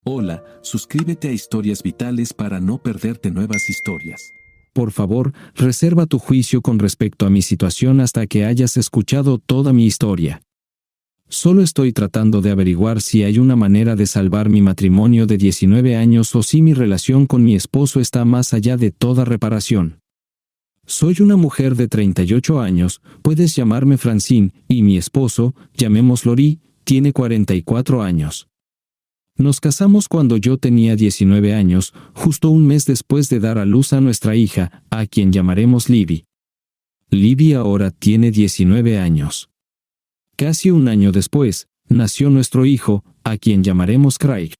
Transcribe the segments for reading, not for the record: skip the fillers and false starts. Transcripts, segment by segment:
Hola, suscríbete a Historias Vitales para no perderte nuevas historias. Por favor, reserva tu juicio con respecto a mi situación hasta que hayas escuchado toda mi historia. Solo estoy tratando de averiguar si hay una manera de salvar mi matrimonio de 19 años o si mi relación con mi esposo está más allá de toda reparación. Soy una mujer de 38 años, puedes llamarme Francine, y mi esposo, llamémoslo Lee, tiene 44 años. Nos casamos cuando yo tenía 19 años, justo un mes después de dar a luz a nuestra hija, a quien llamaremos Libby. Libby ahora tiene 19 años. Casi un año después, nació nuestro hijo, a quien llamaremos Craig.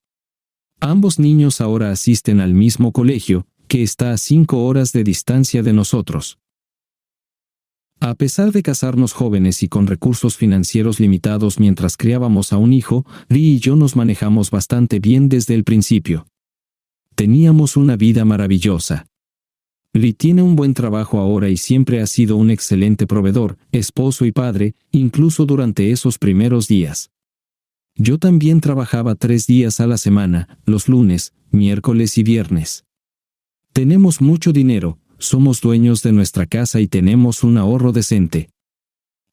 Ambos niños ahora asisten al mismo colegio, que está a 5 horas de distancia de nosotros. A pesar de casarnos jóvenes y con recursos financieros limitados mientras criábamos a un hijo, Lee y yo nos manejamos bastante bien desde el principio. Teníamos una vida maravillosa. Lee tiene un buen trabajo ahora y siempre ha sido un excelente proveedor, esposo y padre, incluso durante esos primeros días. Yo también trabajaba 3 días a la semana, los lunes, miércoles y viernes. Tenemos mucho dinero. Somos dueños de nuestra casa y tenemos un ahorro decente.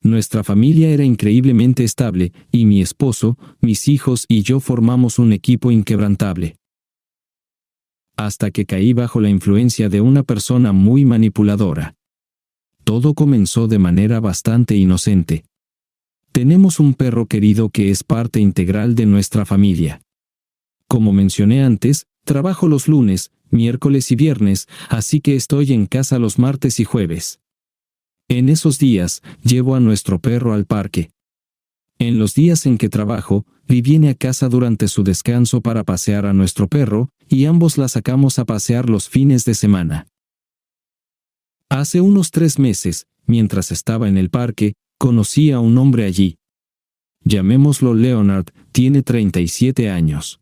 Nuestra familia era increíblemente estable, y mi esposo, mis hijos y yo formamos un equipo inquebrantable. Hasta que caí bajo la influencia de una persona muy manipuladora. Todo comenzó de manera bastante inocente. Tenemos un perro querido que es parte integral de nuestra familia. Como mencioné antes, trabajo los lunes, miércoles y viernes, así que estoy en casa los martes y jueves. En esos días, llevo a nuestro perro al parque. En los días en que trabajo, Lee viene a casa durante su descanso para pasear a nuestro perro, y ambos la sacamos a pasear los fines de semana. Hace unos 3 meses, mientras estaba en el parque, conocí a un hombre allí. Llamémoslo Leonard, tiene 37 años.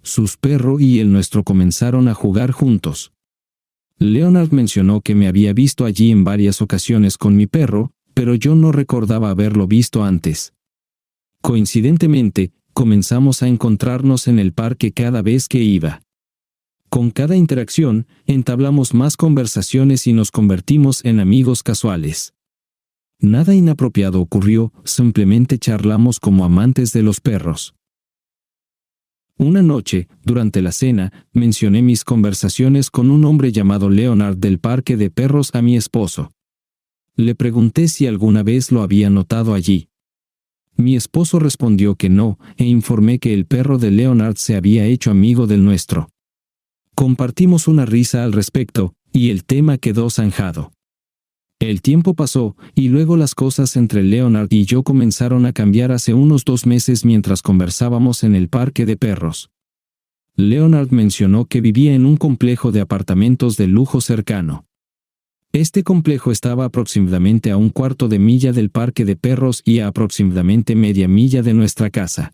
Sus perro y el nuestro comenzaron a jugar juntos. Leonard mencionó que me había visto allí en varias ocasiones con mi perro, pero yo no recordaba haberlo visto antes. Coincidentemente, comenzamos a encontrarnos en el parque cada vez que iba. Con cada interacción, entablamos más conversaciones y nos convertimos en amigos casuales. Nada inapropiado ocurrió, simplemente charlamos como amantes de los perros. Una noche, durante la cena, mencioné mis conversaciones con un hombre llamado Leonard del parque de perros a mi esposo. Le pregunté si alguna vez lo había notado allí. Mi esposo respondió que no, e informé que el perro de Leonard se había hecho amigo del nuestro. Compartimos una risa al respecto, y el tema quedó zanjado. El tiempo pasó, y luego las cosas entre Leonard y yo comenzaron a cambiar hace unos 2 meses mientras conversábamos en el parque de perros. Leonard mencionó que vivía en un complejo de apartamentos de lujo cercano. Este complejo estaba aproximadamente a 1/4 de milla del parque de perros y a aproximadamente media milla de nuestra casa.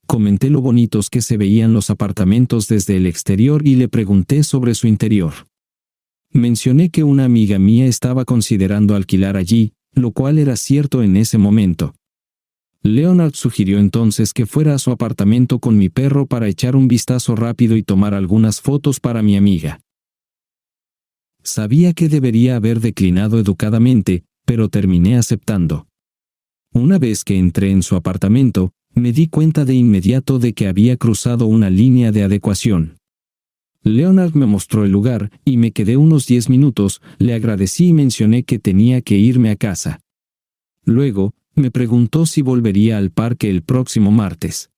Comenté lo bonitos que se veían los apartamentos desde el exterior y le pregunté sobre su interior. Mencioné que una amiga mía estaba considerando alquilar allí, lo cual era cierto en ese momento. Leonard sugirió entonces que fuera a su apartamento con mi perro para echar un vistazo rápido y tomar algunas fotos para mi amiga. Sabía que debería haber declinado educadamente, pero terminé aceptando. Una vez que entré en su apartamento, me di cuenta de inmediato de que había cruzado una línea de adecuación. Leonard me mostró el lugar, y me quedé unos 10 minutos, le agradecí y mencioné que tenía que irme a casa. Luego, me preguntó si volvería al parque el próximo martes.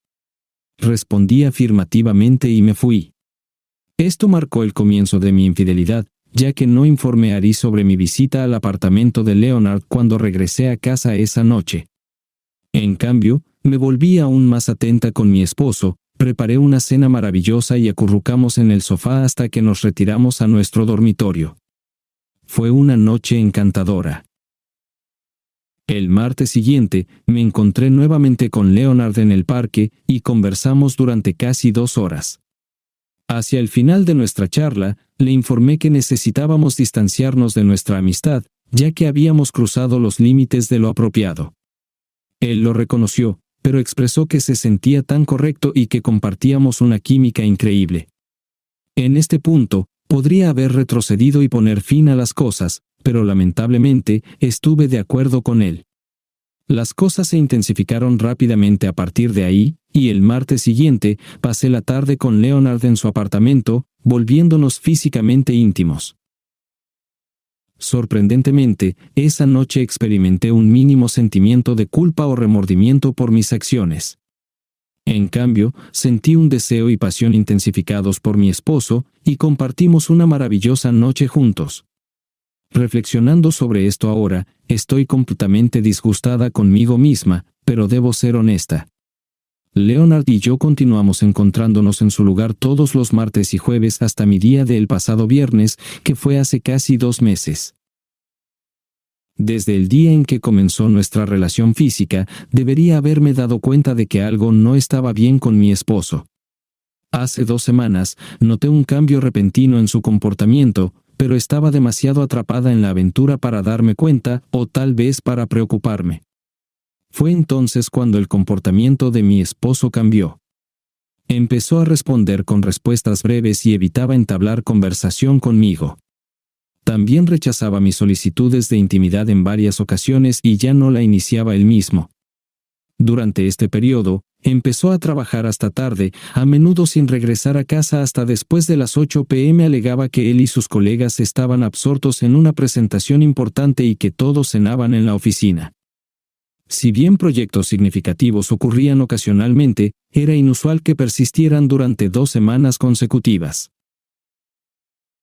Respondí afirmativamente y me fui. Esto marcó el comienzo de mi infidelidad, ya que no informé a Ari sobre mi visita al apartamento de Leonard cuando regresé a casa esa noche. En cambio, me volví aún más atenta con mi esposo. Preparé una cena maravillosa y acurrucamos en el sofá hasta que nos retiramos a nuestro dormitorio. Fue una noche encantadora. El martes siguiente, me encontré nuevamente con Leonard en el parque y conversamos durante casi 2 horas. Hacia el final de nuestra charla, le informé que necesitábamos distanciarnos de nuestra amistad, ya que habíamos cruzado los límites de lo apropiado. Él lo reconoció, pero expresó que se sentía tan correcto y que compartíamos una química increíble. En este punto, podría haber retrocedido y poner fin a las cosas, pero lamentablemente, estuve de acuerdo con él. Las cosas se intensificaron rápidamente a partir de ahí, y el martes siguiente, pasé la tarde con Leonard en su apartamento, volviéndonos físicamente íntimos. Sorprendentemente, esa noche experimenté un mínimo sentimiento de culpa o remordimiento por mis acciones. En cambio, sentí un deseo y pasión intensificados por mi esposo, y compartimos una maravillosa noche juntos. Reflexionando sobre esto ahora, estoy completamente disgustada conmigo misma, pero debo ser honesta. Leonard y yo continuamos encontrándonos en su lugar todos los martes y jueves hasta mi día del pasado viernes, que fue hace casi 2 meses. Desde el día en que comenzó nuestra relación física, debería haberme dado cuenta de que algo no estaba bien con mi esposo. Hace 2 semanas, noté un cambio repentino en su comportamiento, pero estaba demasiado atrapada en la aventura para darme cuenta, o tal vez para preocuparme. Fue entonces cuando el comportamiento de mi esposo cambió. Empezó a responder con respuestas breves y evitaba entablar conversación conmigo. También rechazaba mis solicitudes de intimidad en varias ocasiones y ya no la iniciaba él mismo. Durante este periodo, empezó a trabajar hasta tarde, a menudo sin regresar a casa hasta después de las 8 p.m. Alegaba que él y sus colegas estaban absortos en una presentación importante y que todos cenaban en la oficina. Si bien proyectos significativos ocurrían ocasionalmente, era inusual que persistieran durante 2 semanas consecutivas.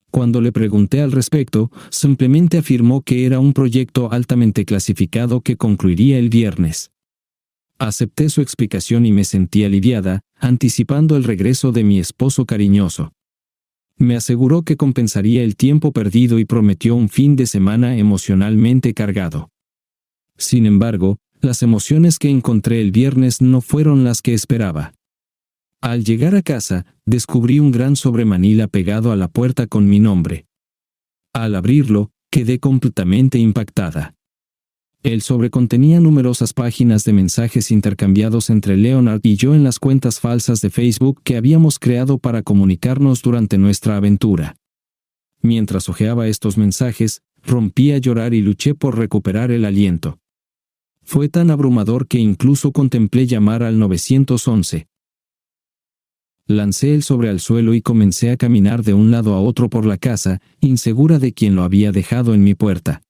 Cuando le pregunté al respecto, simplemente afirmó que era un proyecto altamente clasificado que concluiría el viernes. Acepté su explicación y me sentí aliviada, anticipando el regreso de mi esposo cariñoso. Me aseguró que compensaría el tiempo perdido y prometió un fin de semana emocionalmente cargado. Sin embargo, las emociones que encontré el viernes no fueron las que esperaba. Al llegar a casa, descubrí un gran sobremanila pegado a la puerta con mi nombre. Al abrirlo, quedé completamente impactada. El sobre contenía numerosas páginas de mensajes intercambiados entre Leonard y yo en las cuentas falsas de Facebook que habíamos creado para comunicarnos durante nuestra aventura. Mientras hojeaba estos mensajes, rompí a llorar y luché por recuperar el aliento. Fue tan abrumador que incluso contemplé llamar al 911. Lancé el sobre al suelo y comencé a caminar de un lado a otro por la casa, insegura de quién lo había dejado en mi puerta.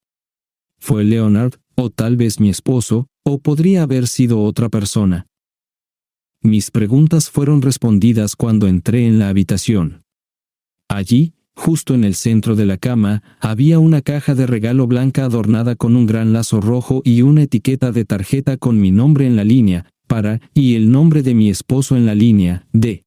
¿Fue Leonard, o tal vez mi esposo, o podría haber sido otra persona? Mis preguntas fueron respondidas cuando entré en la habitación. Allí, justo en el centro de la cama, había una caja de regalo blanca adornada con un gran lazo rojo y una etiqueta de tarjeta con mi nombre en la línea, para, y el nombre de mi esposo en la línea, de.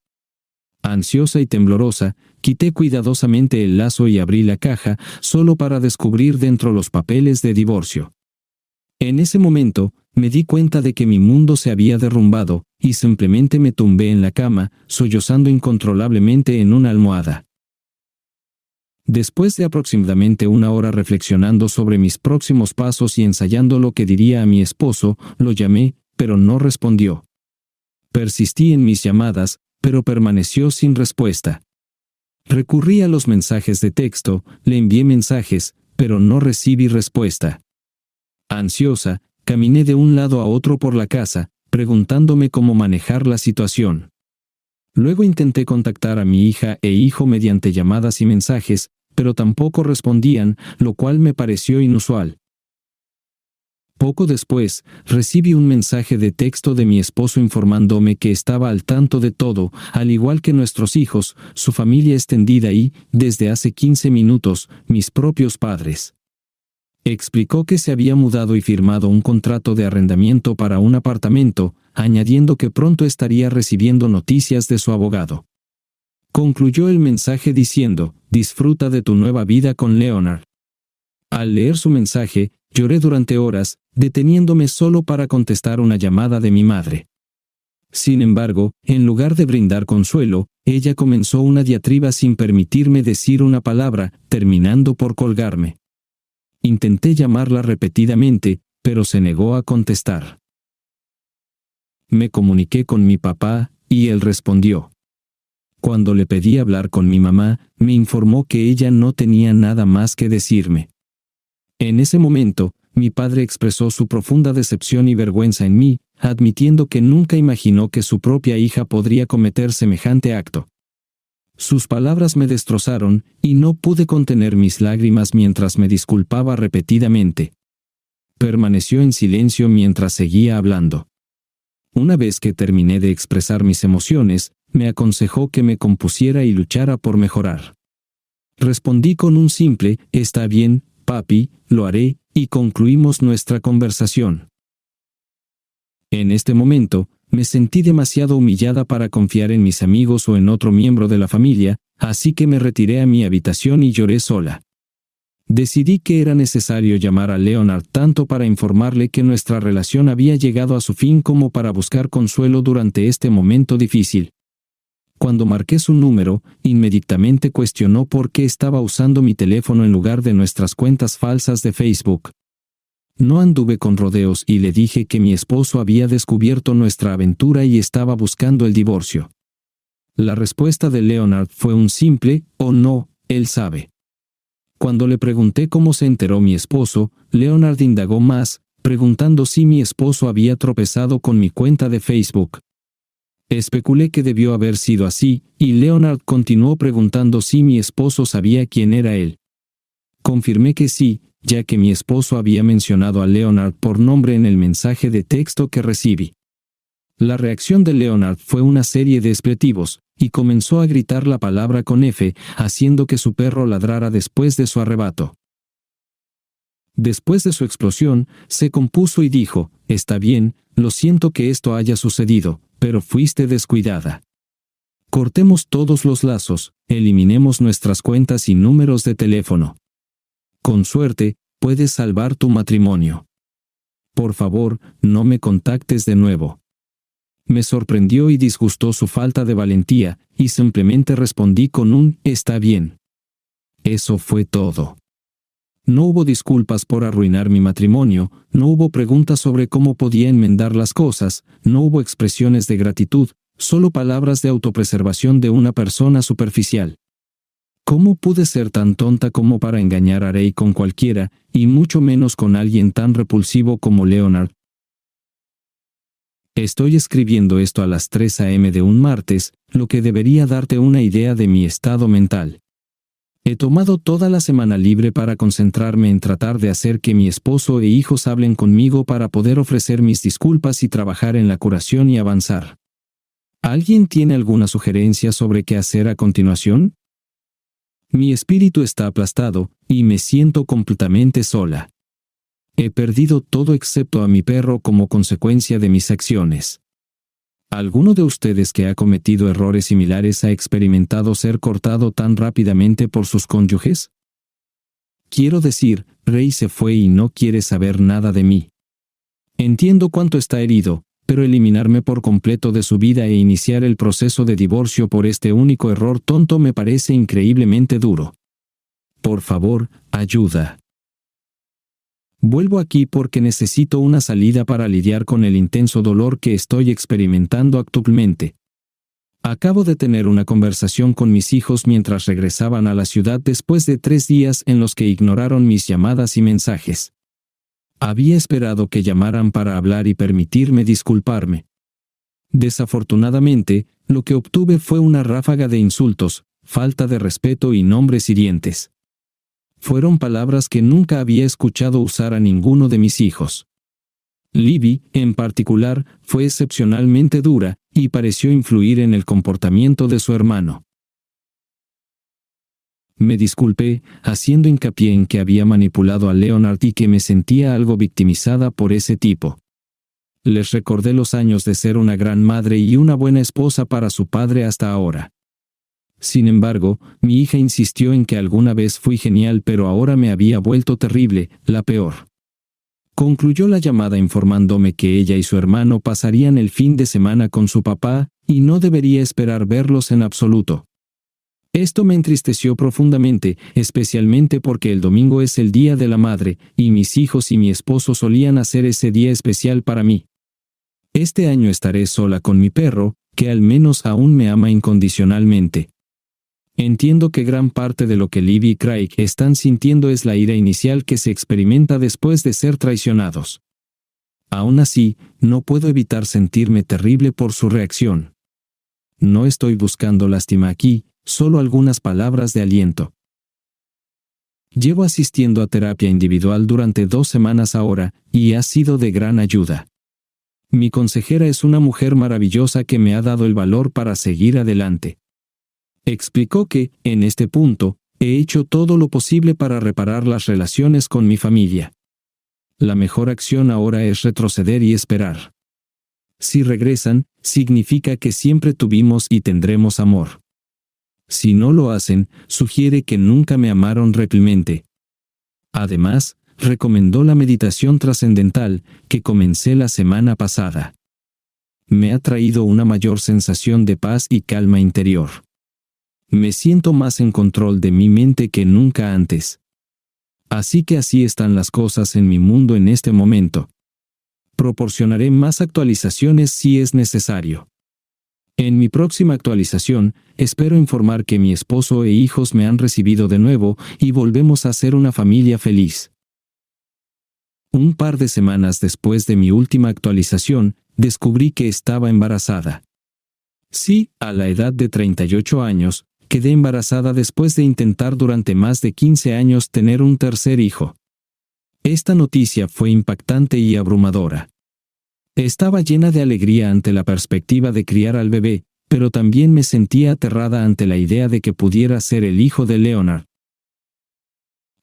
Ansiosa y temblorosa, quité cuidadosamente el lazo y abrí la caja, solo para descubrir dentro los papeles de divorcio. En ese momento, me di cuenta de que mi mundo se había derrumbado, y simplemente me tumbé en la cama, sollozando incontrolablemente en una almohada. Después de aproximadamente 1 hora reflexionando sobre mis próximos pasos y ensayando lo que diría a mi esposo, lo llamé, pero no respondió. Persistí en mis llamadas, pero permaneció sin respuesta. Recurrí a los mensajes de texto, le envié mensajes, pero no recibí respuesta. Ansiosa, caminé de un lado a otro por la casa, preguntándome cómo manejar la situación. Luego intenté contactar a mi hija e hijo mediante llamadas y mensajes, pero tampoco respondían, lo cual me pareció inusual. Poco después, recibí un mensaje de texto de mi esposo informándome que estaba al tanto de todo, al igual que nuestros hijos, su familia extendida y, desde hace 15 minutos, mis propios padres. Explicó que se había mudado y firmado un contrato de arrendamiento para un apartamento, añadiendo que pronto estaría recibiendo noticias de su abogado. Concluyó el mensaje diciendo, «Disfruta de tu nueva vida con Leonard». Al leer su mensaje, lloré durante horas, deteniéndome solo para contestar una llamada de mi madre. Sin embargo, en lugar de brindar consuelo, ella comenzó una diatriba sin permitirme decir una palabra, terminando por colgarme. Intenté llamarla repetidamente, pero se negó a contestar. Me comuniqué con mi papá, y él respondió. Cuando le pedí hablar con mi mamá, me informó que ella no tenía nada más que decirme. En ese momento, mi padre expresó su profunda decepción y vergüenza en mí, admitiendo que nunca imaginó que su propia hija podría cometer semejante acto. Sus palabras me destrozaron, y no pude contener mis lágrimas mientras me disculpaba repetidamente. Permaneció en silencio mientras seguía hablando. Una vez que terminé de expresar mis emociones, me aconsejó que me compusiera y luchara por mejorar. Respondí con un simple, «Está bien, papi, lo haré», y concluimos nuestra conversación. En este momento, me sentí demasiado humillada para confiar en mis amigos o en otro miembro de la familia, así que me retiré a mi habitación y lloré sola. Decidí que era necesario llamar a Leonard tanto para informarle que nuestra relación había llegado a su fin como para buscar consuelo durante este momento difícil. Cuando marqué su número, inmediatamente cuestionó por qué estaba usando mi teléfono en lugar de nuestras cuentas falsas de Facebook. No anduve con rodeos y le dije que mi esposo había descubierto nuestra aventura y estaba buscando el divorcio. La respuesta de Leonard fue un simple, «Oh no, él sabe». Cuando le pregunté cómo se enteró mi esposo, Leonard indagó más, preguntando si mi esposo había tropezado con mi cuenta de Facebook. Especulé que debió haber sido así, y Leonard continuó preguntando si mi esposo sabía quién era él. Confirmé que sí, ya que mi esposo había mencionado a Leonard por nombre en el mensaje de texto que recibí. La reacción de Leonard fue una serie de expletivos, y comenzó a gritar la palabra con F, haciendo que su perro ladrara después de su arrebato. Después de su explosión, se compuso y dijo, «Está bien, lo siento que esto haya sucedido, pero fuiste descuidada. Cortemos todos los lazos, eliminemos nuestras cuentas y números de teléfono. Con suerte, puedes salvar tu matrimonio. Por favor, no me contactes de nuevo». Me sorprendió y disgustó su falta de valentía, y simplemente respondí con un «está bien». Eso fue todo. No hubo disculpas por arruinar mi matrimonio, no hubo preguntas sobre cómo podía enmendar las cosas, no hubo expresiones de gratitud, solo palabras de autopreservación de una persona superficial. ¿Cómo pude ser tan tonta como para engañar a Ray con cualquiera, y mucho menos con alguien tan repulsivo como Leonard? Estoy escribiendo esto a las 3 a.m. de un martes, lo que debería darte una idea de mi estado mental. He tomado toda la semana libre para concentrarme en tratar de hacer que mi esposo e hijos hablen conmigo para poder ofrecer mis disculpas y trabajar en la curación y avanzar. ¿Alguien tiene alguna sugerencia sobre qué hacer a continuación? Mi espíritu está aplastado, y me siento completamente sola. He perdido todo excepto a mi perro como consecuencia de mis acciones. ¿Alguno de ustedes que ha cometido errores similares ha experimentado ser cortado tan rápidamente por sus cónyuges? Quiero decir, Ray se fue y no quiere saber nada de mí. Entiendo cuánto está herido, pero eliminarme por completo de su vida e iniciar el proceso de divorcio por este único error tonto me parece increíblemente duro. Por favor, ayuda. Vuelvo aquí porque necesito una salida para lidiar con el intenso dolor que estoy experimentando actualmente. Acabo de tener una conversación con mis hijos mientras regresaban a la ciudad después de 3 días en los que ignoraron mis llamadas y mensajes. Había esperado que llamaran para hablar y permitirme disculparme. Desafortunadamente, lo que obtuve fue una ráfaga de insultos, falta de respeto y nombres hirientes. Fueron palabras que nunca había escuchado usar a ninguno de mis hijos. Libby, en particular, fue excepcionalmente dura, y pareció influir en el comportamiento de su hermano. Me disculpé, haciendo hincapié en que había manipulado a Leonard y que me sentía algo victimizada por ese tipo. Les recordé los años de ser una gran madre y una buena esposa para su padre hasta ahora. Sin embargo, mi hija insistió en que alguna vez fui genial, pero ahora me había vuelto terrible, la peor. Concluyó la llamada informándome que ella y su hermano pasarían el fin de semana con su papá, y no debería esperar verlos en absoluto. Esto me entristeció profundamente, especialmente porque el domingo es el Día de la Madre, y mis hijos y mi esposo solían hacer ese día especial para mí. Este año estaré sola con mi perro, que al menos aún me ama incondicionalmente. Entiendo que gran parte de lo que Liv y Craig están sintiendo es la ira inicial que se experimenta después de ser traicionados. Aún así, no puedo evitar sentirme terrible por su reacción. No estoy buscando lástima aquí, solo algunas palabras de aliento. Llevo asistiendo a terapia individual durante 2 semanas ahora, y ha sido de gran ayuda. Mi consejera es una mujer maravillosa que me ha dado el valor para seguir adelante. Explicó que, en este punto, he hecho todo lo posible para reparar las relaciones con mi familia. La mejor acción ahora es retroceder y esperar. Si regresan, significa que siempre tuvimos y tendremos amor. Si no lo hacen, sugiere que nunca me amaron realmente. Además, recomendó la meditación trascendental, que comencé la semana pasada. Me ha traído una mayor sensación de paz y calma interior. Me siento más en control de mi mente que nunca antes. Así que así están las cosas en mi mundo en este momento. Proporcionaré más actualizaciones si es necesario. En mi próxima actualización, espero informar que mi esposo e hijos me han recibido de nuevo y volvemos a ser una familia feliz. Un par de semanas después de mi última actualización, descubrí que estaba embarazada. Sí, a la edad de 38 años, quedé embarazada después de intentar durante más de 15 años tener un tercer hijo. Esta noticia fue impactante y abrumadora. Estaba llena de alegría ante la perspectiva de criar al bebé, pero también me sentía aterrada ante la idea de que pudiera ser el hijo de Leonard.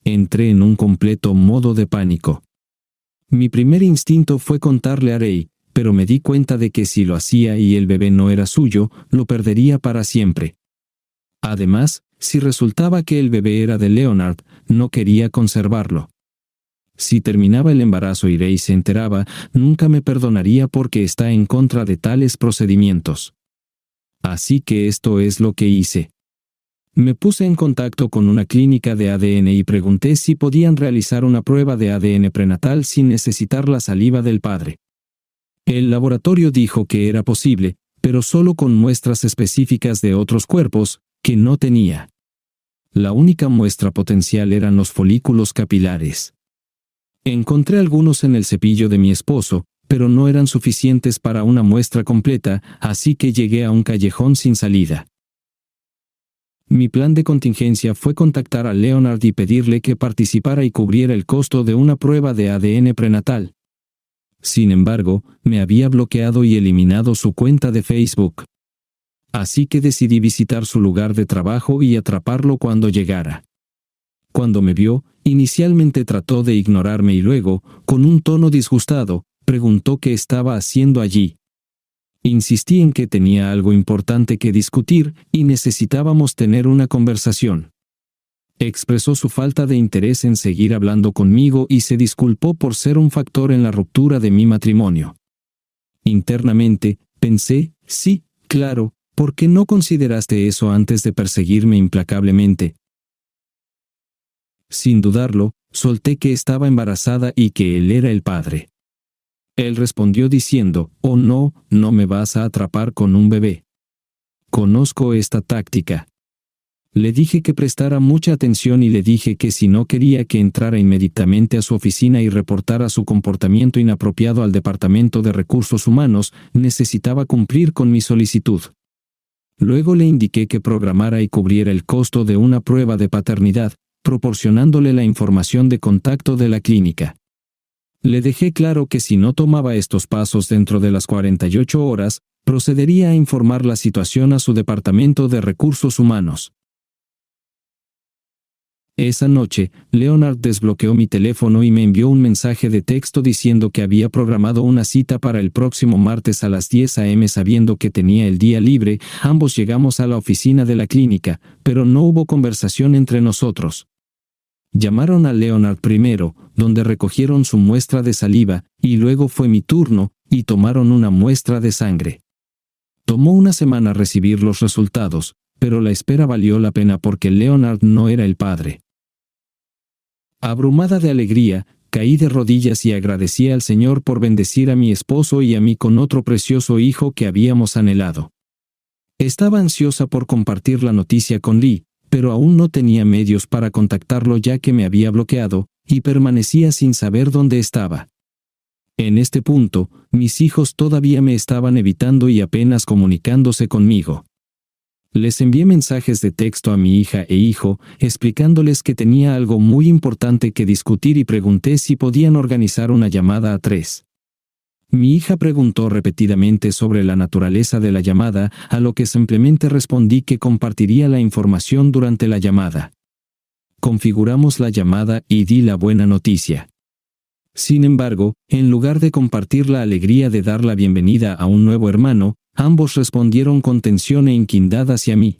Entré en un completo modo de pánico. Mi primer instinto fue contarle a Ray, pero me di cuenta de que si lo hacía y el bebé no era suyo, lo perdería para siempre. Además, si resultaba que el bebé era de Leonard, no quería conservarlo. Si terminaba el embarazo y Ray se enteraba, nunca me perdonaría porque está en contra de tales procedimientos. Así que esto es lo que hice. Me puse en contacto con una clínica de ADN y pregunté si podían realizar una prueba de ADN prenatal sin necesitar la saliva del padre. El laboratorio dijo que era posible, pero solo con muestras específicas de otros cuerpos, que no tenía. La única muestra potencial eran los folículos capilares. Encontré algunos en el cepillo de mi esposo, pero no eran suficientes para una muestra completa, así que llegué a un callejón sin salida. Mi plan de contingencia fue contactar a Leonard y pedirle que participara y cubriera el costo de una prueba de ADN prenatal. Sin embargo, me había bloqueado y eliminado su cuenta de Facebook. Así que decidí visitar su lugar de trabajo y atraparlo cuando llegara. Cuando me vio, inicialmente trató de ignorarme y luego, con un tono disgustado, preguntó qué estaba haciendo allí. Insistí en que tenía algo importante que discutir y necesitábamos tener una conversación. Expresó su falta de interés en seguir hablando conmigo y se disculpó por ser un factor en la ruptura de mi matrimonio. Internamente, pensé, sí, claro, ¿por qué no consideraste eso antes de perseguirme implacablemente? Sin dudarlo, solté que estaba embarazada y que él era el padre. Él respondió diciendo, «Oh no, no me vas a atrapar con un bebé. Conozco esta táctica». Le dije que prestara mucha atención y le dije que si no quería que entrara inmediatamente a su oficina y reportara su comportamiento inapropiado al Departamento de Recursos Humanos, necesitaba cumplir con mi solicitud. Luego le indiqué que programara y cubriera el costo de una prueba de paternidad, proporcionándole la información de contacto de la clínica. Le dejé claro que si no tomaba estos pasos dentro de las 48 horas, procedería a informar la situación a su Departamento de Recursos Humanos. Esa noche, Leonard desbloqueó mi teléfono y me envió un mensaje de texto diciendo que había programado una cita para el próximo martes a las 10 a.m. sabiendo que tenía el día libre. Ambos llegamos a la oficina de la clínica, pero no hubo conversación entre nosotros. Llamaron a Leonard primero, donde recogieron su muestra de saliva, y luego fue mi turno, y tomaron una muestra de sangre. Tomó una semana recibir los resultados, pero la espera valió la pena porque Leonard no era el padre. Abrumada de alegría, Caí de rodillas y agradecí al Señor por bendecir a mi esposo y a mí con otro precioso hijo que habíamos anhelado. Estaba ansiosa por compartir la noticia con Lee, pero aún no tenía medios para contactarlo ya que me había bloqueado, y permanecía sin saber dónde estaba. En este punto, mis hijos todavía me estaban evitando y apenas comunicándose conmigo. Les envié mensajes de texto a mi hija e hijo, explicándoles que tenía algo muy importante que discutir y pregunté si podían organizar una llamada a 3. Mi hija preguntó repetidamente sobre la naturaleza de la llamada, a lo que simplemente respondí que compartiría la información durante la llamada. Configuramos la llamada y di la buena noticia. Sin embargo, en lugar de compartir la alegría de dar la bienvenida a un nuevo hermano, ambos respondieron con tensión e inquietud hacia mí.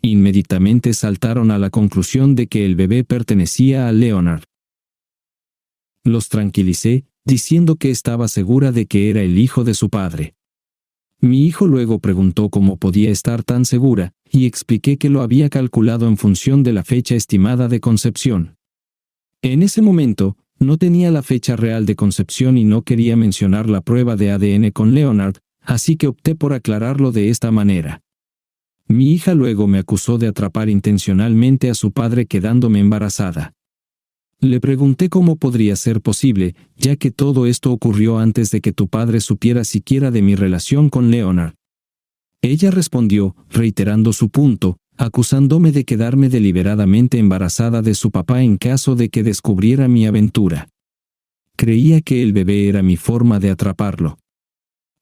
Inmediatamente saltaron a la conclusión de que el bebé pertenecía a Leonard. Los tranquilicé, diciendo que estaba segura de que era el hijo de su padre. Mi hijo luego preguntó cómo podía estar tan segura, y expliqué que lo había calculado en función de la fecha estimada de concepción. En ese momento, no tenía la fecha real de concepción y no quería mencionar la prueba de ADN con Leonard, así que opté por aclararlo de esta manera. Mi hija luego me acusó de atrapar intencionalmente a su padre quedándome embarazada. Le pregunté cómo podría ser posible, ya que todo esto ocurrió antes de que tu padre supiera siquiera de mi relación con Leonard. Ella respondió, reiterando su punto, acusándome de quedarme deliberadamente embarazada de su papá en caso de que descubriera mi aventura. Creía que el bebé era mi forma de atraparlo.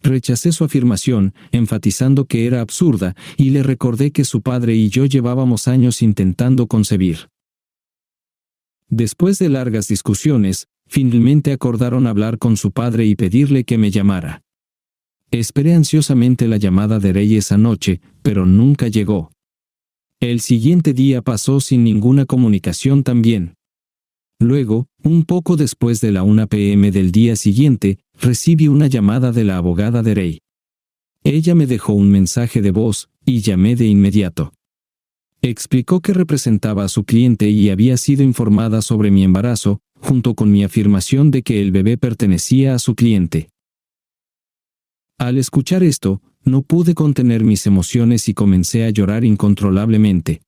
Rechacé su afirmación, enfatizando que era absurda, y le recordé que su padre y yo llevábamos años intentando concebir. Después de largas discusiones, finalmente acordaron hablar con su padre y pedirle que me llamara. Esperé ansiosamente la llamada de Rey esa noche, pero nunca llegó. El siguiente día pasó sin ninguna comunicación también. Luego, un poco después de la 1 p.m. del día siguiente, recibí una llamada de la abogada de Rey. Ella me dejó un mensaje de voz, y llamé de inmediato. Explicó que representaba a su cliente y había sido informada sobre mi embarazo, junto con mi afirmación de que el bebé pertenecía a su cliente. Al escuchar esto, no pude contener mis emociones y comencé a llorar incontrolablemente.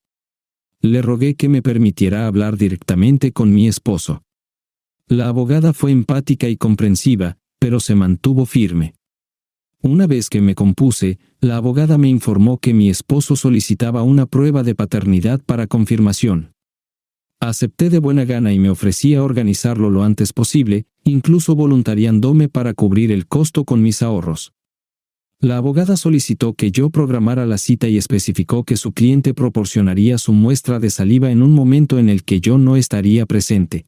Le rogué que me permitiera hablar directamente con mi esposo. La abogada fue empática y comprensiva, pero se mantuvo firme. Una vez que me compuse, la abogada me informó que mi esposo solicitaba una prueba de paternidad para confirmación. Acepté de buena gana y me ofrecí a organizarlo lo antes posible, incluso voluntariándome para cubrir el costo con mis ahorros. La abogada solicitó que yo programara la cita y especificó que su cliente proporcionaría su muestra de saliva en un momento en el que yo no estaría presente.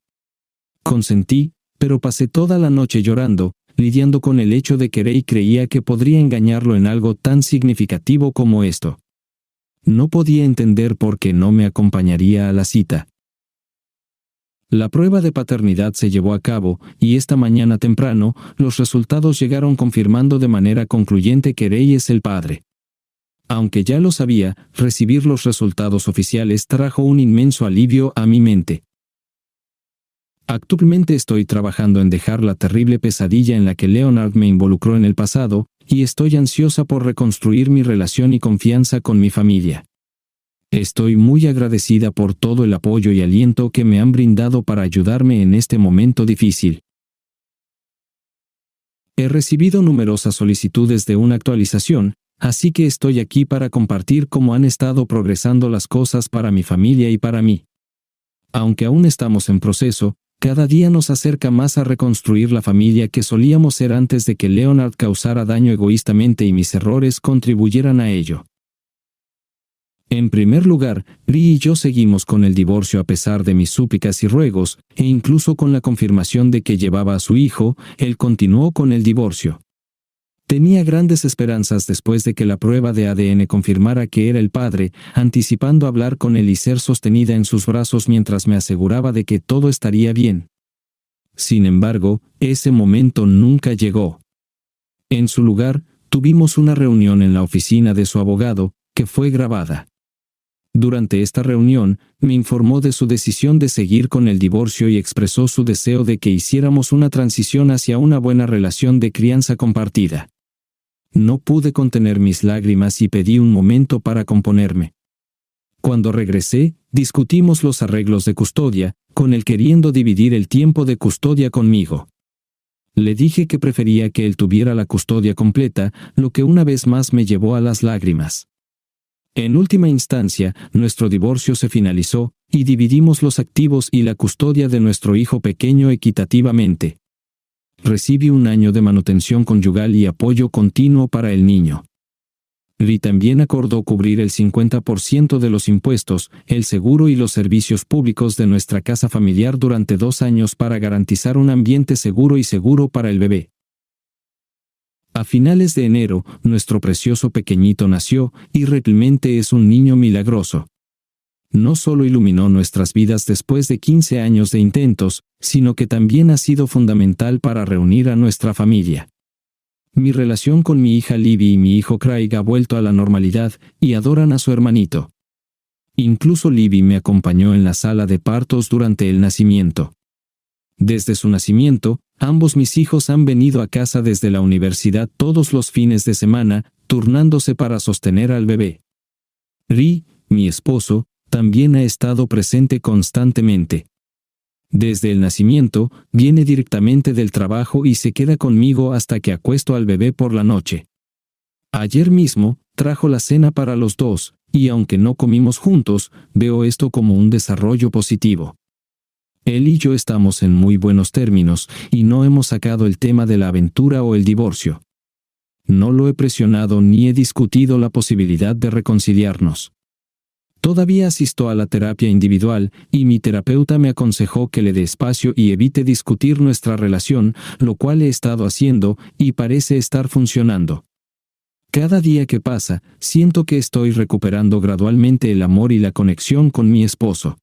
Consentí, pero pasé toda la noche llorando, lidiando con el hecho de que Rey creía que podría engañarlo en algo tan significativo como esto. No podía entender por qué no me acompañaría a la cita. La prueba de paternidad se llevó a cabo, y esta mañana temprano, los resultados llegaron confirmando de manera concluyente que Rey es el padre. Aunque ya lo sabía, recibir los resultados oficiales trajo un inmenso alivio a mi mente. Actualmente estoy trabajando en dejar la terrible pesadilla en la que Leonard me involucró en el pasado, y estoy ansiosa por reconstruir mi relación y confianza con mi familia. Estoy muy agradecida por todo el apoyo y aliento que me han brindado para ayudarme en este momento difícil. He recibido numerosas solicitudes de una actualización, así que estoy aquí para compartir cómo han estado progresando las cosas para mi familia y para mí. Aunque aún estamos en proceso, cada día nos acerca más a reconstruir la familia que solíamos ser antes de que Leonard causara daño egoístamente y mis errores contribuyeran a ello. En primer lugar, Lee y yo seguimos con el divorcio a pesar de mis súplicas y ruegos, e incluso con la confirmación de que llevaba a su hijo, él continuó con el divorcio. Tenía grandes esperanzas después de que la prueba de ADN confirmara que era el padre, anticipando hablar con él y ser sostenida en sus brazos mientras me aseguraba de que todo estaría bien. Sin embargo, ese momento nunca llegó. En su lugar, tuvimos una reunión en la oficina de su abogado, que fue grabada. Durante esta reunión, me informó de su decisión de seguir con el divorcio y expresó su deseo de que hiciéramos una transición hacia una buena relación de crianza compartida. No pude contener mis lágrimas y pedí un momento para componerme. Cuando regresé, discutimos los arreglos de custodia, con él queriendo dividir el tiempo de custodia conmigo. Le dije que prefería que él tuviera la custodia completa, lo que una vez más me llevó a las lágrimas. En última instancia, nuestro divorcio se finalizó, y dividimos los activos y la custodia de nuestro hijo pequeño equitativamente. Recibí un año de manutención conyugal y apoyo continuo para el niño. Ri también acordó cubrir el 50% de los impuestos, el seguro y los servicios públicos de nuestra casa familiar durante 2 años para garantizar un ambiente seguro para el bebé. A finales de enero, nuestro precioso pequeñito nació, y realmente es un niño milagroso. No solo iluminó nuestras vidas después de 15 años de intentos, sino que también ha sido fundamental para reunir a nuestra familia. Mi relación con mi hija Libby y mi hijo Craig ha vuelto a la normalidad, y adoran a su hermanito. Incluso Libby me acompañó en la sala de partos durante el nacimiento. Desde su nacimiento, ambos mis hijos han venido a casa desde la universidad todos los fines de semana, turnándose para sostener al bebé. Ri, mi esposo, también ha estado presente constantemente. Desde el nacimiento, viene directamente del trabajo y se queda conmigo hasta que acuesto al bebé por la noche. Ayer mismo, trajo la cena para los dos, y aunque no comimos juntos, veo esto como un desarrollo positivo. Él y yo estamos en muy buenos términos, y no hemos sacado el tema de la aventura o el divorcio. No lo he presionado ni he discutido la posibilidad de reconciliarnos. Todavía asisto a la terapia individual, y mi terapeuta me aconsejó que le dé espacio y evite discutir nuestra relación, lo cual he estado haciendo, y parece estar funcionando. Cada día que pasa, siento que estoy recuperando gradualmente el amor y la conexión con mi esposo.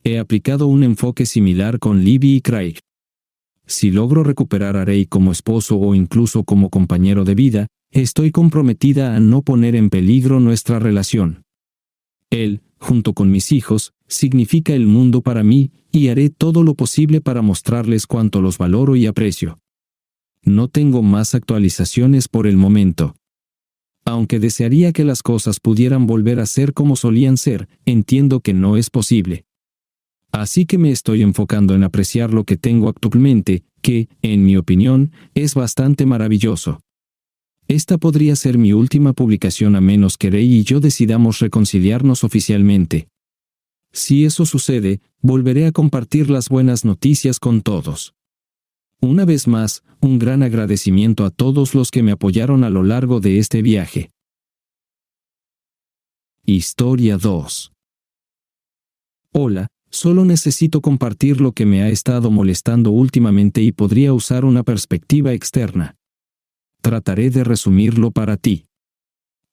He aplicado un enfoque similar con Libby y Craig. Si logro recuperar a Ray como esposo o incluso como compañero de vida, estoy comprometida a no poner en peligro nuestra relación. Él, junto con mis hijos, significa el mundo para mí, y haré todo lo posible para mostrarles cuánto los valoro y aprecio. No tengo más actualizaciones por el momento. Aunque desearía que las cosas pudieran volver a ser como solían ser, entiendo que no es posible. Así que me estoy enfocando en apreciar lo que tengo actualmente, que, en mi opinión, es bastante maravilloso. Esta podría ser mi última publicación a menos que Ray y yo decidamos reconciliarnos oficialmente. Si eso sucede, volveré a compartir las buenas noticias con todos. Una vez más, un gran agradecimiento a todos los que me apoyaron a lo largo de este viaje. Historia 2. Hola, solo necesito compartir lo que me ha estado molestando últimamente y podría usar una perspectiva externa. Trataré de resumirlo para ti.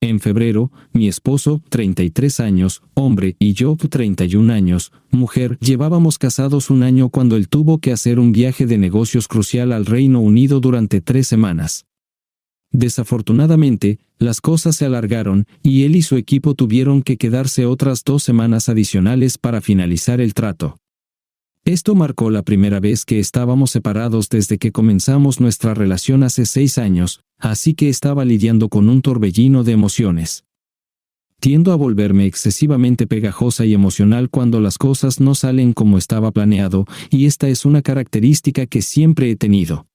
En febrero, mi esposo, 33 años, hombre, y yo, 31 años, mujer, llevábamos casados 1 año cuando él tuvo que hacer un viaje de negocios crucial al Reino Unido durante 3 semanas. Desafortunadamente, las cosas se alargaron, y él y su equipo tuvieron que quedarse otras 2 semanas adicionales para finalizar el trato. Esto marcó la primera vez que estábamos separados desde que comenzamos nuestra relación hace 6 años, así que estaba lidiando con un torbellino de emociones. Tiendo a volverme excesivamente pegajosa y emocional cuando las cosas no salen como estaba planeado, y esta es una característica que siempre he tenido.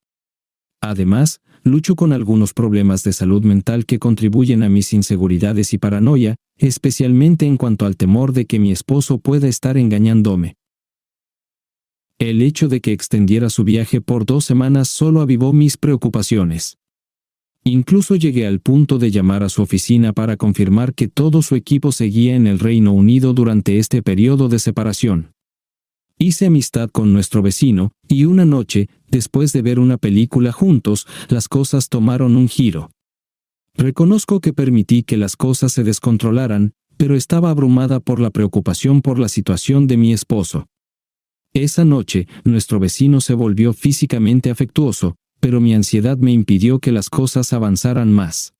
Además, lucho con algunos problemas de salud mental que contribuyen a mis inseguridades y paranoia, especialmente en cuanto al temor de que mi esposo pueda estar engañándome. El hecho de que extendiera su viaje por 2 semanas solo avivó mis preocupaciones. Incluso llegué al punto de llamar a su oficina para confirmar que todo su equipo seguía en el Reino Unido durante este periodo de separación. Hice amistad con nuestro vecino, y una noche, después de ver una película juntos, las cosas tomaron un giro. Reconozco que permití que las cosas se descontrolaran, pero estaba abrumada por la preocupación por la situación de mi esposo. Esa noche, nuestro vecino se volvió físicamente afectuoso, pero mi ansiedad me impidió que las cosas avanzaran más.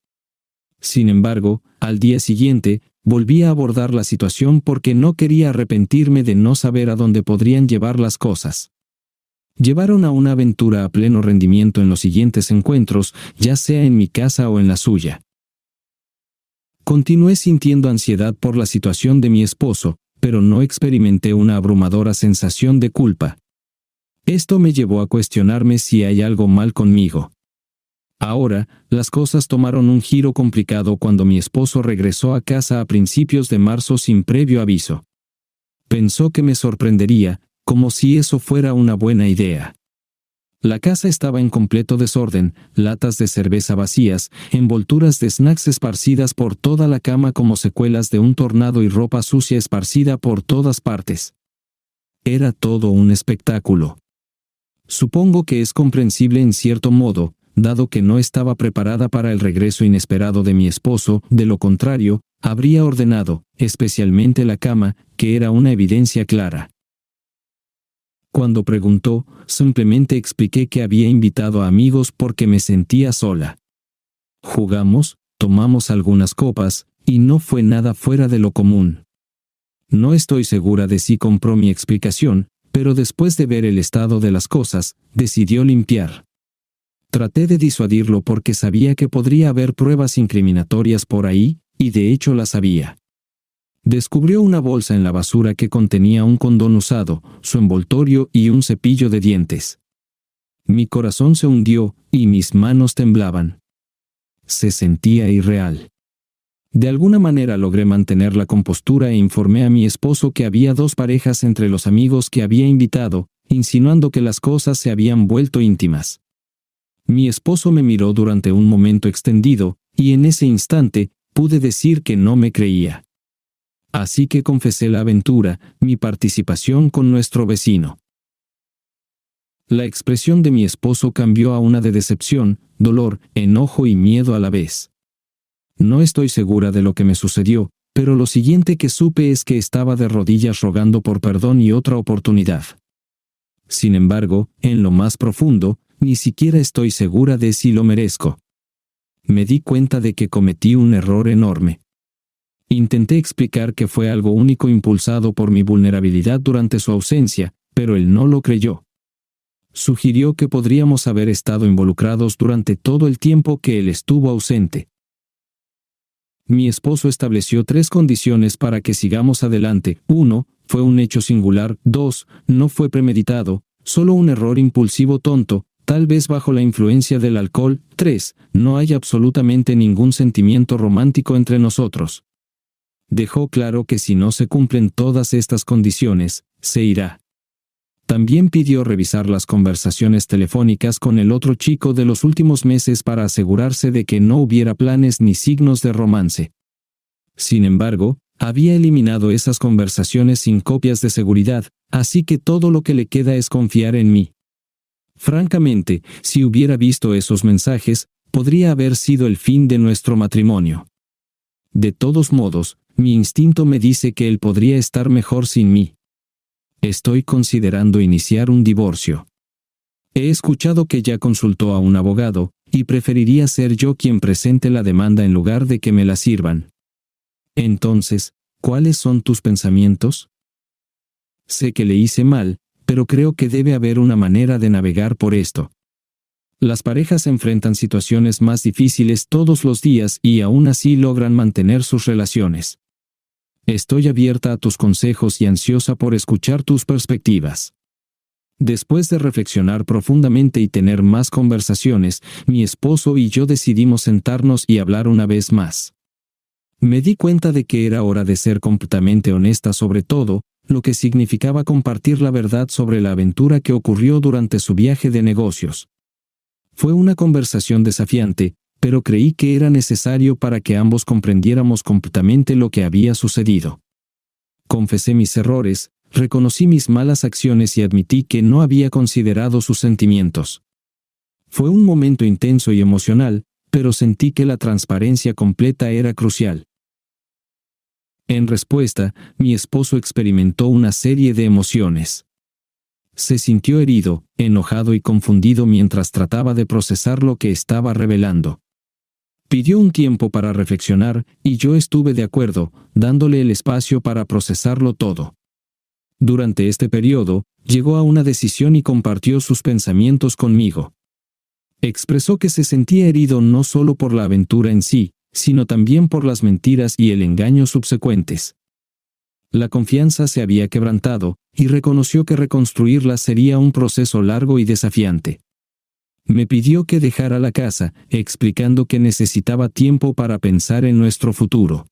Sin embargo, al día siguiente, Volví a abordar la situación porque no quería arrepentirme de no saber a dónde podrían llevar las cosas. Llevaron a una aventura a pleno rendimiento en los siguientes encuentros, ya sea en mi casa o en la suya. Continué sintiendo ansiedad por la situación de mi esposo, pero no experimenté una abrumadora sensación de culpa. Esto me llevó a cuestionarme si hay algo mal conmigo. Ahora, las cosas tomaron un giro complicado cuando mi esposo regresó a casa a principios de marzo sin previo aviso. Pensó que me sorprendería, como si eso fuera una buena idea. La casa estaba en completo desorden, latas de cerveza vacías, envolturas de snacks esparcidas por toda la cama como secuelas de un tornado y ropa sucia esparcida por todas partes. Era todo un espectáculo. Supongo que es comprensible en cierto modo, dado que no estaba preparada para el regreso inesperado de mi esposo, de lo contrario, habría ordenado, especialmente la cama, que era una evidencia clara. Cuando preguntó, simplemente expliqué que había invitado a amigos porque me sentía sola. Jugamos, tomamos algunas copas, y no fue nada fuera de lo común. No estoy segura de si compró mi explicación, pero después de ver el estado de las cosas, decidió limpiar. Traté de disuadirlo porque sabía que podría haber pruebas incriminatorias por ahí, y de hecho las había. Descubrió una bolsa en la basura que contenía un condón usado, su envoltorio y un cepillo de dientes. Mi corazón se hundió, y mis manos temblaban. Se sentía irreal. De alguna manera logré mantener la compostura e informé a mi esposo que había 2 parejas entre los amigos que había invitado, insinuando que las cosas se habían vuelto íntimas. Mi esposo me miró durante un momento extendido, y en ese instante, pude decir que no me creía. Así que confesé la aventura, mi participación con nuestro vecino. La expresión de mi esposo cambió a una de decepción, dolor, enojo y miedo a la vez. No estoy segura de lo que me sucedió, pero lo siguiente que supe es que estaba de rodillas rogando por perdón y otra oportunidad. Sin embargo, en lo más profundo, ni siquiera estoy segura de si lo merezco. Me di cuenta de que cometí un error enorme. Intenté explicar que fue algo único impulsado por mi vulnerabilidad durante su ausencia, pero él no lo creyó. Sugirió que podríamos haber estado involucrados durante todo el tiempo que él estuvo ausente. Mi esposo estableció 3 condiciones para que sigamos adelante. 1. Fue un hecho singular. 2. No fue premeditado, solo un error impulsivo tonto, tal vez bajo la influencia del alcohol. 3. No hay absolutamente ningún sentimiento romántico entre nosotros. Dejó claro que si no se cumplen todas estas condiciones, se irá. También pidió revisar las conversaciones telefónicas con el otro chico de los últimos meses para asegurarse de que no hubiera planes ni signos de romance. Sin embargo, había eliminado esas conversaciones sin copias de seguridad, así que todo lo que le queda es confiar en mí. Francamente, si hubiera visto esos mensajes, podría haber sido el fin de nuestro matrimonio. De todos modos, mi instinto me dice que él podría estar mejor sin mí. Estoy considerando iniciar un divorcio. He escuchado que ya consultó a un abogado, y preferiría ser yo quien presente la demanda en lugar de que me la sirvan. Entonces, ¿cuáles son tus pensamientos? Sé que le hice mal, pero creo que debe haber una manera de navegar por esto. Las parejas enfrentan situaciones más difíciles todos los días y aún así logran mantener sus relaciones. Estoy abierta a tus consejos y ansiosa por escuchar tus perspectivas. Después de reflexionar profundamente y tener más conversaciones, mi esposo y yo decidimos sentarnos y hablar una vez más. Me di cuenta de que era hora de ser completamente honesta sobre todo, lo que significaba compartir la verdad sobre la aventura que ocurrió durante su viaje de negocios. Fue una conversación desafiante, pero creí que era necesario para que ambos comprendiéramos completamente lo que había sucedido. Confesé mis errores, reconocí mis malas acciones y admití que no había considerado sus sentimientos. Fue un momento intenso y emocional, pero sentí que la transparencia completa era crucial. En respuesta, mi esposo experimentó una serie de emociones. Se sintió herido, enojado y confundido mientras trataba de procesar lo que estaba revelando. Pidió un tiempo para reflexionar, y yo estuve de acuerdo, dándole el espacio para procesarlo todo. Durante este periodo, llegó a una decisión y compartió sus pensamientos conmigo. Expresó que se sentía herido no solo por la aventura en sí, sino también por las mentiras y el engaño subsecuentes. La confianza se había quebrantado, y reconoció que reconstruirla sería un proceso largo y desafiante. Me pidió que dejara la casa, explicando que necesitaba tiempo para pensar en nuestro futuro.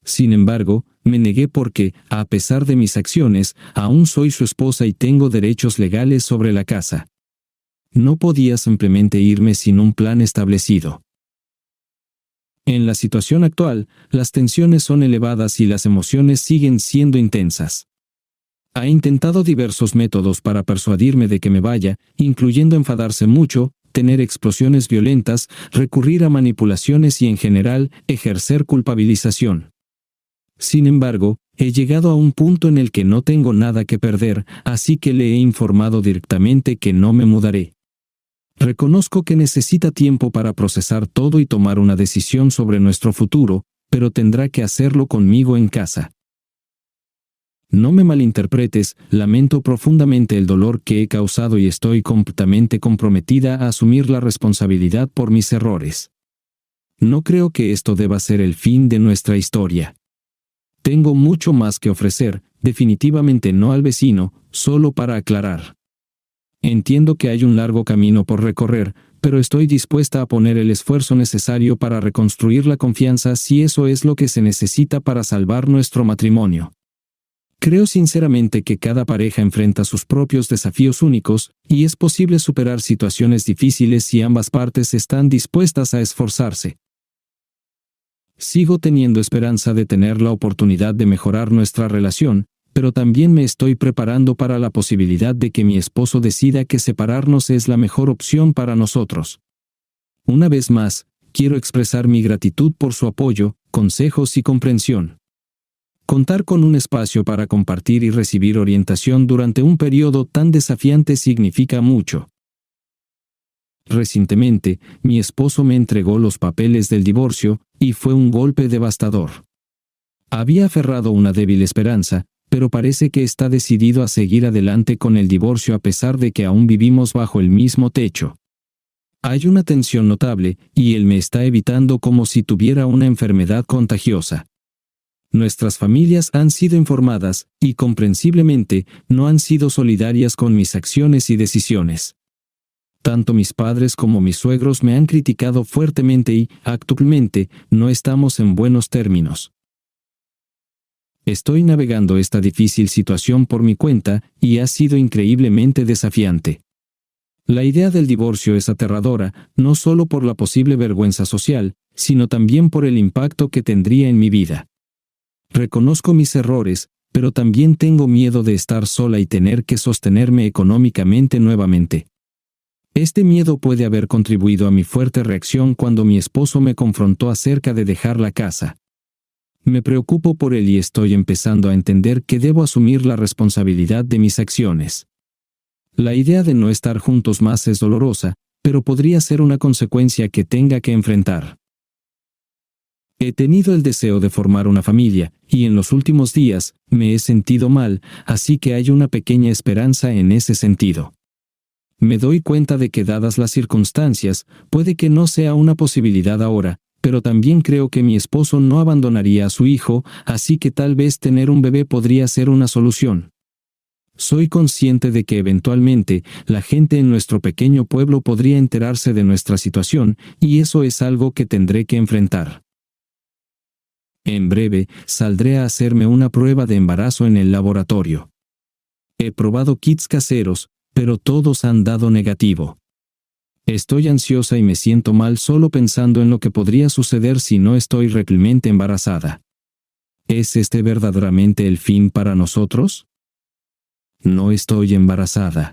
Sin embargo, me negué porque, a pesar de mis acciones, aún soy su esposa y tengo derechos legales sobre la casa. No podía simplemente irme sin un plan establecido. En la situación actual, las tensiones son elevadas y las emociones siguen siendo intensas. Ha intentado diversos métodos para persuadirme de que me vaya, incluyendo enfadarse mucho, tener explosiones violentas, recurrir a manipulaciones y en general, ejercer culpabilización. Sin embargo, he llegado a un punto en el que no tengo nada que perder, así que le he informado directamente que no me mudaré. Reconozco que necesita tiempo para procesar todo y tomar una decisión sobre nuestro futuro, pero tendrá que hacerlo conmigo en casa. No me malinterpretes, lamento profundamente el dolor que he causado y estoy completamente comprometida a asumir la responsabilidad por mis errores. No creo que esto deba ser el fin de nuestra historia. Tengo mucho más que ofrecer, definitivamente no al vecino, solo para aclarar. Entiendo que hay un largo camino por recorrer, pero estoy dispuesta a poner el esfuerzo necesario para reconstruir la confianza si eso es lo que se necesita para salvar nuestro matrimonio. Creo sinceramente que cada pareja enfrenta sus propios desafíos únicos, y es posible superar situaciones difíciles si ambas partes están dispuestas a esforzarse. Sigo teniendo esperanza de tener la oportunidad de mejorar nuestra relación, pero también me estoy preparando para la posibilidad de que mi esposo decida que separarnos es la mejor opción para nosotros. Una vez más, quiero expresar mi gratitud por su apoyo, consejos y comprensión. Contar con un espacio para compartir y recibir orientación durante un periodo tan desafiante significa mucho. Recientemente, mi esposo me entregó los papeles del divorcio, y fue un golpe devastador. Había aferrado una débil esperanza, pero parece que está decidido a seguir adelante con el divorcio a pesar de que aún vivimos bajo el mismo techo. Hay una tensión notable, y él me está evitando como si tuviera una enfermedad contagiosa. Nuestras familias han sido informadas, y comprensiblemente, no han sido solidarias con mis acciones y decisiones. Tanto mis padres como mis suegros me han criticado fuertemente y, actualmente, no estamos en buenos términos. Estoy navegando esta difícil situación por mi cuenta, y ha sido increíblemente desafiante. La idea del divorcio es aterradora, no solo por la posible vergüenza social, sino también por el impacto que tendría en mi vida. Reconozco mis errores, pero también tengo miedo de estar sola y tener que sostenerme económicamente nuevamente. Este miedo puede haber contribuido a mi fuerte reacción cuando mi esposo me confrontó acerca de dejar la casa. Me preocupo por él y estoy empezando a entender que debo asumir la responsabilidad de mis acciones. La idea de no estar juntos más es dolorosa, pero podría ser una consecuencia que tenga que enfrentar. He tenido el deseo de formar una familia, y en los últimos días, me he sentido mal, así que hay una pequeña esperanza en ese sentido. Me doy cuenta de que dadas las circunstancias, puede que no sea una posibilidad ahora, pero también creo que mi esposo no abandonaría a su hijo, así que tal vez tener un bebé podría ser una solución. Soy consciente de que eventualmente, la gente en nuestro pequeño pueblo podría enterarse de nuestra situación, y eso es algo que tendré que enfrentar. En breve, saldré a hacerme una prueba de embarazo en el laboratorio. He probado kits caseros, pero todos han dado negativo. Estoy ansiosa y me siento mal solo pensando en lo que podría suceder si no estoy realmente embarazada. ¿Es este verdaderamente el fin para nosotros? No estoy embarazada.